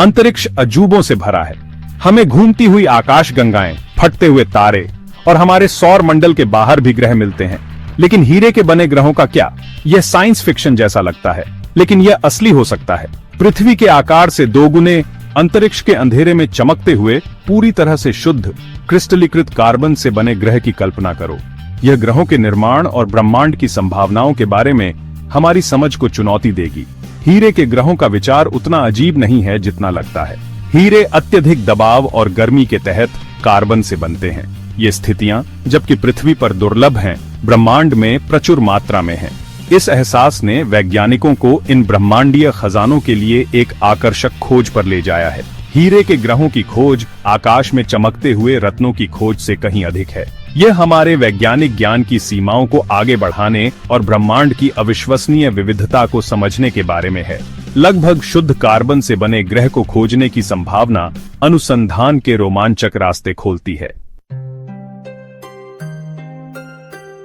अंतरिक्ष अजूबों से भरा है। हमें घूमती हुई आकाश गंगाएं, फटते हुए तारे और हमारे सौर मंडल के बाहर भी ग्रह मिलते हैं। लेकिन हीरे के बने ग्रहों का क्या? यह साइंस फिक्शन जैसा लगता है, लेकिन यह असली हो सकता है। पृथ्वी के आकार से दोगुने अंतरिक्ष के अंधेरे में चमकते हुए पूरी तरह से शुद्ध क्रिस्टलीकृत कार्बन से बने ग्रह की कल्पना करो। यह ग्रहों के निर्माण और ब्रह्मांड की संभावनाओं के बारे में हमारी समझ को चुनौती देगी। हीरे के ग्रहों का विचार उतना अजीब नहीं है जितना लगता है। हीरे अत्यधिक दबाव और गर्मी के तहत कार्बन से बनते हैं। ये स्थितियां, जबकि पृथ्वी पर दुर्लभ हैं, ब्रह्मांड में प्रचुर मात्रा में हैं। इस एहसास ने वैज्ञानिकों को इन ब्रह्मांडीय खजानों के लिए एक आकर्षक खोज पर ले जाया है। हीरे के ग्रहों की खोज आकाश में चमकते हुए रत्नों की खोज से कहीं अधिक है। यह हमारे वैज्ञानिक ज्ञान की सीमाओं को आगे बढ़ाने और ब्रह्मांड की अविश्वसनीय विविधता को समझने के बारे में है। लगभग शुद्ध कार्बन से बने ग्रह को खोजने की संभावना अनुसंधान के रोमांचक रास्ते खोलती है।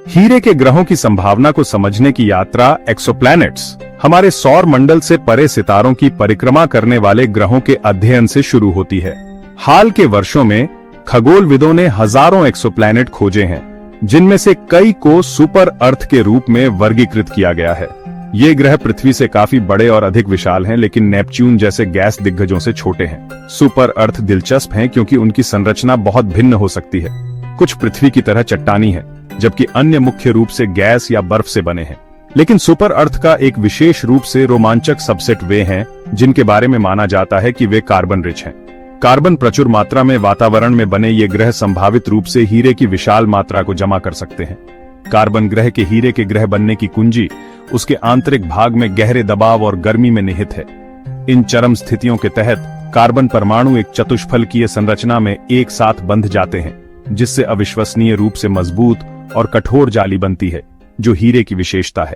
हीरे के ग्रहों की संभावना को समझने की यात्रा एक्सोप्लैनेट्स, हमारे सौर मंडल से परे सितारों की परिक्रमा करने वाले ग्रहों के अध्ययन से शुरू होती है। हाल के वर्षों में खगोलविदों ने हजारों एक्सोप्लैनेट खोजे हैं, जिनमें से कई को सुपर अर्थ के रूप में वर्गीकृत किया गया है। ये ग्रह पृथ्वी से काफी बड़े और अधिक विशाल हैं, लेकिन नेपच्यून जैसे गैस दिग्गजों से छोटे हैं। सुपर अर्थ दिलचस्प हैं क्योंकि उनकी संरचना बहुत भिन्न हो सकती है। कुछ पृथ्वी की तरह चट्टानी है, जबकि अन्य मुख्य रूप से गैस या बर्फ से बने हैं। लेकिन सुपर अर्थ का एक विशेष रूप से रोमांचक सबसेट वे हैं जिनके बारे में माना जाता है कि वे कार्बन रिच हैं। कार्बन प्रचुर मात्रा में वातावरण में बने ये ग्रह संभावित रूप से हीरे की विशाल मात्रा को जमा कर सकते हैं। कार्बन ग्रह के हीरे के ग्रह बनने की कुंजी उसके आंतरिक भाग में गहरे दबाव और गर्मी में निहित है। इन चरम स्थितियों के तहत कार्बन परमाणु एक चतुष्फलकीय संरचना में एक साथ बंध जाते हैं, जिससे अविश्वसनीय रूप से मजबूत और कठोर जाली बनती है, जो हीरे की विशेषता है।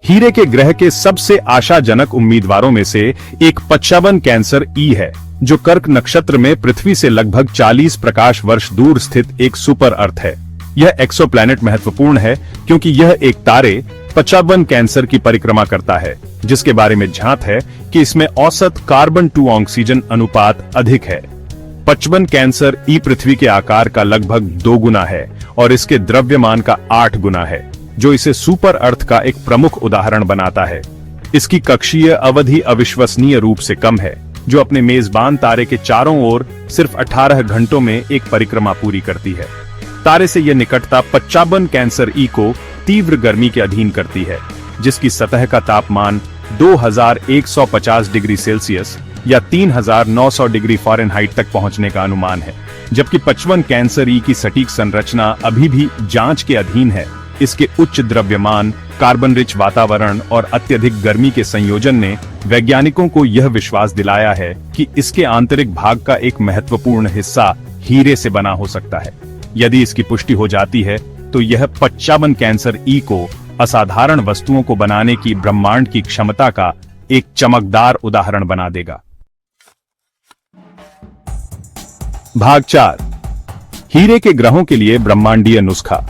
हीरे के ग्रह के सबसे आशाजनक उम्मीदवारों में से एक 55 कैंसर ई है, जो कर्क नक्षत्र में पृथ्वी से लगभग 40 प्रकाश वर्ष दूर स्थित एक सुपर अर्थ है। यह एक्सोप्लैनेट महत्वपूर्ण है क्योंकि यह एक तारे 55 कैंसर की परिक्रमा करता है, जिसके बारे में झांत है कि इसमें औसत कार्बन टू ऑक्सीजन अनुपात अधिक है। 55 कैंसर ई पृथ्वी के आकार का लगभग 2 गुना है और इसके द्रव्यमान का 8 गुना है, जो इसे सुपर अर्थ का एक प्रमुख उदाहरण बनाता है। इसकी कक्षीय अवधि अविश्वसनीय रूप से कम है, जो अपने मेजबान तारे के चारों ओर सिर्फ 18 घंटों में एक परिक्रमा पूरी करती है। तारे से यह निकटता 55 कैंसर ई को तीव्र गर्मी के अधीन करती है, जिसकी सतह का तापमान 2150 डिग्री सेल्सियस या 3900 डिग्री फ़ारेनहाइट तक पहुंचने का अनुमान है। जबकि 55 कैंसर ई की सटीक संरचना अभी भी जांच के अधीन है। इसके उच्च द्रव्यमान, कार्बन रिच वातावरण और अत्यधिक गर्मी के संयोजन ने वैज्ञानिकों को यह विश्वास दिलाया है कि इसके आंतरिक भाग का एक महत्वपूर्ण हिस्सा हीरे से बना हो सकता है। यदि इसकी पुष्टि हो जाती है तो यह 55 कैंसर ई को असाधारण वस्तुओं को बनाने की ब्रह्मांड की क्षमता का एक चमकदार उदाहरण बना देगा। भाग 4, हीरे के ग्रहों के लिए ब्रह्मांडीय नुस्खा।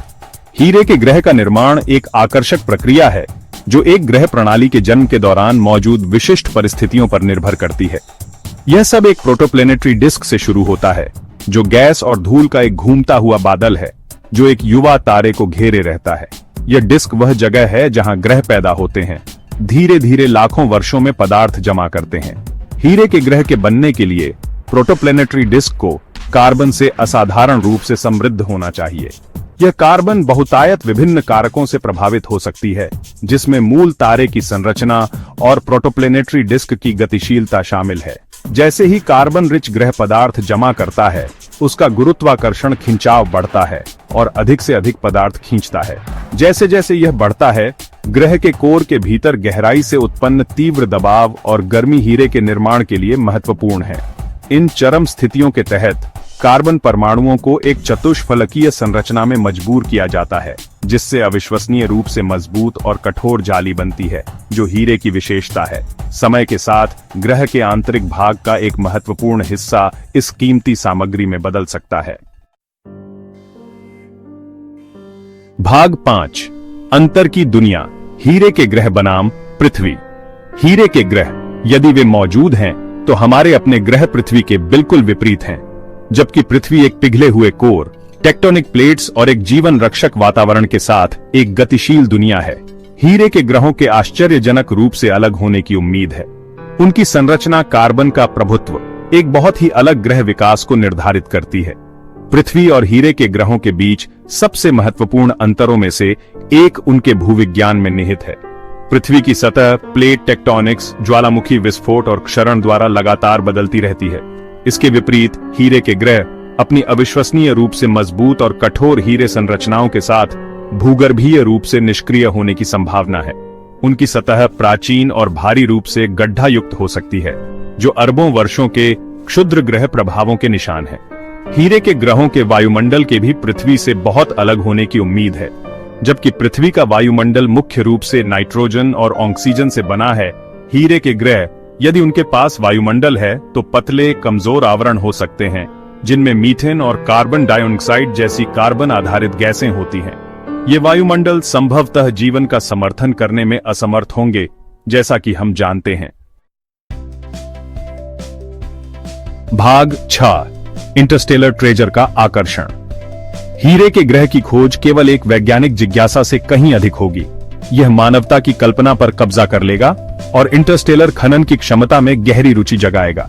हीरे के ग्रह का निर्माण एक आकर्षक प्रक्रिया है जो एक ग्रह प्रणाली के जन्म के दौरान मौजूद विशिष्ट परिस्थितियों पर निर्भर करती है। यह सब एक प्रोटोप्लेनेटरी डिस्क से शुरू होता है, जो गैस और धूल का एक घूमता हुआ बादल है जो एक युवा तारे को घेरे रहता है। यह डिस्क वह जगह है जहां ग्रह पैदा होते हैं, धीरे धीरे लाखों वर्षों में पदार्थ जमा करते हैं। हीरे के ग्रह के बनने के लिए प्रोटोप्लेनेटरी डिस्क को कार्बन से असाधारण रूप से समृद्ध होना चाहिए। यह कार्बन बहुतायत विभिन्न कारकों से प्रभावित हो सकती है, जिसमें मूल तारे की संरचना और प्रोटोप्लेनेटरी डिस्क की गतिशीलता शामिल है। जैसे ही कार्बन रिच ग्रह पदार्थ जमा करता है, उसका गुरुत्वाकर्षण खिंचाव बढ़ता है और अधिक से अधिक पदार्थ खींचता है। जैसे जैसे यह बढ़ता है, ग्रह के कोर के भीतर गहराई से उत्पन्न तीव्र दबाव और गर्मी हीरे के निर्माण के लिए महत्वपूर्ण है। इन चरम स्थितियों के तहत कार्बन परमाणुओं को एक चतुष्फलकीय संरचना में मजबूर किया जाता है, जिससे अविश्वसनीय रूप से मजबूत और कठोर जाली बनती है, जो हीरे की विशेषता है। समय के साथ ग्रह के आंतरिक भाग का एक महत्वपूर्ण हिस्सा इस कीमती सामग्री में बदल सकता है। भाग 5, अंतर की दुनिया। हीरे के ग्रह बनाम पृथ्वी। हीरे के ग्रह यदि वे मौजूद हैं तो हमारे अपने ग्रह पृथ्वी के बिल्कुल विपरीत हैं। जबकि पृथ्वी एक पिघले हुए कोर, टेक्टोनिक प्लेट्स और एक जीवन रक्षक वातावरण के साथ एक गतिशील दुनिया है, हीरे के ग्रहों के आश्चर्यजनक रूप से अलग होने की उम्मीद है। उनकी संरचना कार्बन का प्रभुत्व एक बहुत ही अलग ग्रह विकास को निर्धारित करती है। पृथ्वी और हीरे के ग्रहों के बीच सबसे महत्वपूर्ण अंतरों में से एक उनके भूविज्ञान में निहित है। पृथ्वी की सतह प्लेट टेक्टोनिक्स, ज्वालामुखी विस्फोट और क्षरण द्वारा लगातार बदलती रहती है। इसके विपरीत हीरे के ग्रह अपनी अविश्वसनीय रूप से मजबूत और कठोर हीरे संरचनाओं के साथ भूगर्भीय रूप से निष्क्रिय होने की संभावना है। उनकी सतह प्राचीन और भारी रूप से गड्ढा युक्त हो सकती है, जो अरबों वर्षों के क्षुद्र ग्रह प्रभावों के निशान है। हीरे के ग्रहों के वायुमंडल के भी पृथ्वी से बहुत अलग होने की उम्मीद है। जबकि पृथ्वी का वायुमंडल मुख्य रूप से नाइट्रोजन और ऑक्सीजन से बना है, हीरे के ग्रह यदि उनके पास वायुमंडल है तो पतले कमजोर आवरण हो सकते हैं, जिनमें मीथेन और कार्बन डाइऑक्साइड जैसी कार्बन आधारित गैसें होती हैं। ये वायुमंडल संभवतः जीवन का समर्थन करने में असमर्थ होंगे, जैसा कि हम जानते हैं। भाग 6, इंटरस्टेलर ट्रेजर का आकर्षण। हीरे के ग्रह की खोज केवल एक वैज्ञानिक जिज्ञासा से कहीं अधिक होगी। यह मानवता की कल्पना पर कब्जा कर लेगा और इंटरस्टेलर खनन की क्षमता में गहरी रुचि जगाएगा।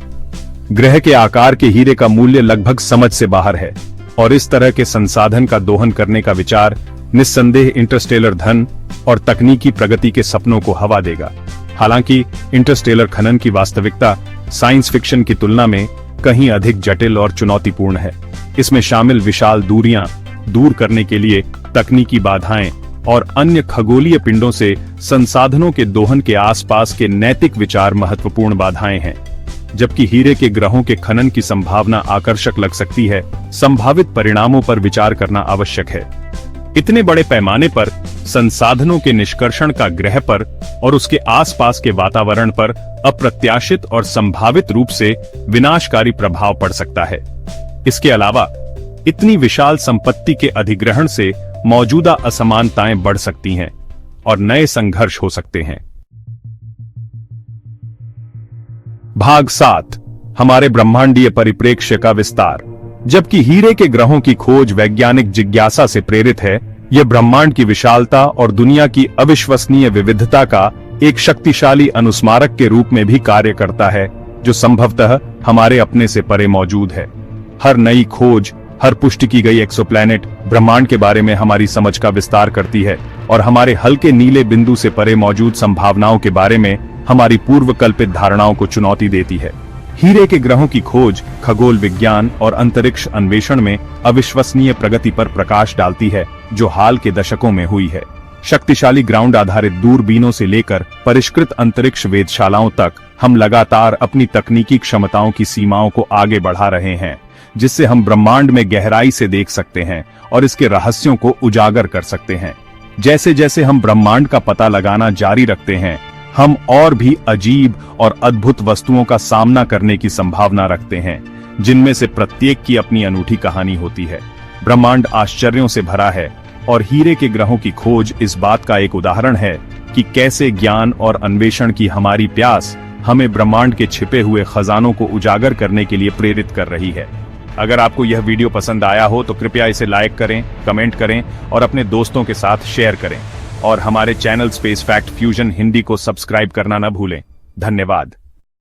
ग्रह के आकार के हीरे का मूल्य लगभग समझ से बाहर है और इस तरह के संसाधन का दोहन करने का विचार निस्संदेह इंटरस्टेलर धन और तकनीकी प्रगति के सपनों को हवा देगा। हालांकि इंटरस्टेलर खनन की वास्तविकता साइंस फिक्शन की तुलना में कहीं अधिक जटिल और चुनौतीपूर्ण है। इसमें शामिल विशाल दूरियां दूर करने के लिए तकनीकी बाधाएं और अन्य खगोलीय पिंडों से संसाधनों के दोहन के आसपास के नैतिक विचार महत्वपूर्ण बाधाएं हैं। जबकि हीरे के ग्रहों के खनन की संभावना आकर्षक लग सकती है, संभावित परिणामों पर विचार करना आवश्यक है। इतने बड़े पैमाने पर संसाधनों के निष्कर्षण का ग्रह पर और उसके आसपास के वातावरण पर अप्रत्याशित और संभावित रूप से विनाशकारी प्रभाव पड़ सकता है। इसके अलावा इतनी विशाल संपत्ति के अधिग्रहण से मौजूदा असमानताएं बढ़ सकती हैं और नए संघर्ष हो सकते हैं। भाग 7, हमारे ब्रह्मांडीय परिप्रेक्ष्य का विस्तार। जबकि हीरे के ग्रहों की खोज वैज्ञानिक जिज्ञासा से प्रेरित है, यह ब्रह्मांड की विशालता और दुनिया की अविश्वसनीय विविधता का एक शक्तिशाली अनुस्मारक के रूप में भी कार्य करता है, जो संभवतः हमारे अपने से परे मौजूद है। हर नई खोज, हर पुष्टि की गई एक्सोप्लैनेट ब्रह्मांड के बारे में हमारी समझ का विस्तार करती है और हमारे हल्के नीले बिंदु से परे मौजूद संभावनाओं के बारे में हमारी पूर्व कल्पित धारणाओं को चुनौती देती है। हीरे के ग्रहों की खोज खगोल विज्ञान और अंतरिक्ष अन्वेषण में अविश्वसनीय प्रगति पर प्रकाश डालती है, जो हाल के दशकों में हुई है। शक्तिशाली ग्राउंड आधारित दूरबीनों से लेकर परिष्कृत अंतरिक्ष वेधशालाओं तक हम लगातार अपनी तकनीकी क्षमताओं की सीमाओं को आगे बढ़ा रहे हैं, जिससे हम ब्रह्मांड में गहराई से देख सकते हैं और इसके रहस्यों को उजागर कर सकते हैं। जैसे जैसे हम ब्रह्मांड का पता लगाना जारी रखते हैं, हम और भी अजीब और अद्भुत वस्तुओं का सामना करने की संभावना रखते हैं, जिनमें से प्रत्येक की अपनी अनूठी कहानी होती है। ब्रह्मांड आश्चर्यों से भरा है और हीरे के ग्रहों की खोज इस बात का एक उदाहरण है कि कैसे ज्ञान और अन्वेषण की हमारी प्यास हमें ब्रह्मांड के छिपे हुए खजानों को उजागर करने के लिए प्रेरित कर रही है। अगर आपको यह वीडियो पसंद आया हो तो कृपया इसे लाइक करें, कमेंट करें और अपने दोस्तों के साथ शेयर करें और हमारे channel space fact fusion Hindi को सब्सक्राइब करना न भूलें। धन्यवाद।